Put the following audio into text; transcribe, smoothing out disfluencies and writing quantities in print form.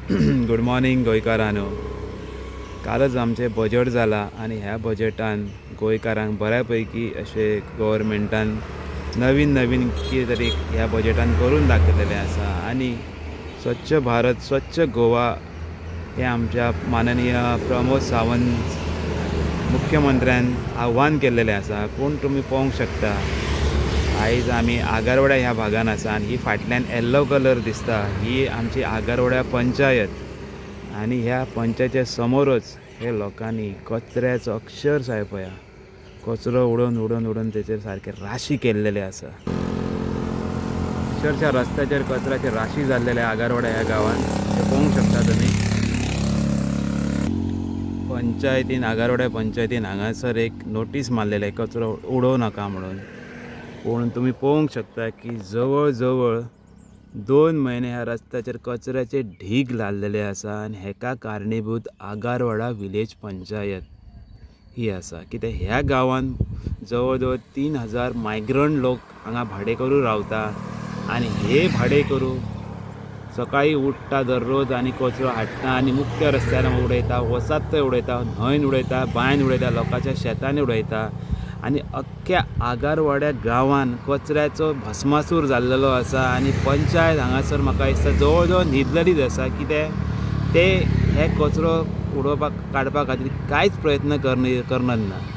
Good morning गोंयकारांनो. कालच आमचे budget जाला आनी ह्या बजेटान गोंयकारांक बऱ्यापैकी अशे गव्हर्मेंटान नवीन नवीन कितें तरी ह्या बजेटान करून दाखयलेलें आसा. आनी स्वच्छ भारत स्वच्छ गोवा हे आमच्या माननीय प्रमोद सावंत मुख्यमंत्र्यान आव्हान केल्लेलें आसा. पूण तुमी पळोवंक शकता आयज आमी आगारवाड्या ह्या भागान आसा आनी ही फाटल्यान येल्लो कलर दिसता ही आमची आगारवाड्या पंचायत. आनी ह्या पंचायती समोरच हे लोकांनी कचऱ्याचो अक्षरशः पळया कचरो उडोवन उडोवन उडोवन तेचेर सारके राशी केल्लेले आसा. अक्षरशः रस्त्याचेर कचऱ्याची राशी जाल्लेले आगारवाड्या ह्या गांवान हे पळोवंक शकता तुमी. पंचायतीन आगारवाड्या पंचायतीन हांगासर एक नोटीस मारलेले कचरो उडोव नाका म्हणून. पूण तुमी पळोवंक शकता की जवळ जवळ 2 म्हयने ह्या रस्त्याचेर कचऱ्याचे ढीग लायलेले आसा आनी हेका कारणीभूत आगारवाडा विलेज पंचायत ही आसा. कित्याक ह्या गांवान जवळ जवळ 3000 मायग्रंट लोक हांगा भाडेकरू रावता आनी हे भाडेकरू सकाळी उठता दररोज आनी कचरो हाडटा आनी मुख्य रस्त्यार उडयता, वसात थंय उडयता, न्हंयन उडयता, बांयन उडयता, लोकांच्या शेतांनी उडयता. आनी अख्ख्या आगारवाड्या गांवान कचऱ्याचो भस्मासूर जाल्लो आसा. आनी पंचायत हांगासर म्हाका दिसता जवळ जवळ न्हिदलेलीच आसा. कित्याक ते हे कचरो उडोवपाक काडपा खातीर कांयच प्रयत्न करनात.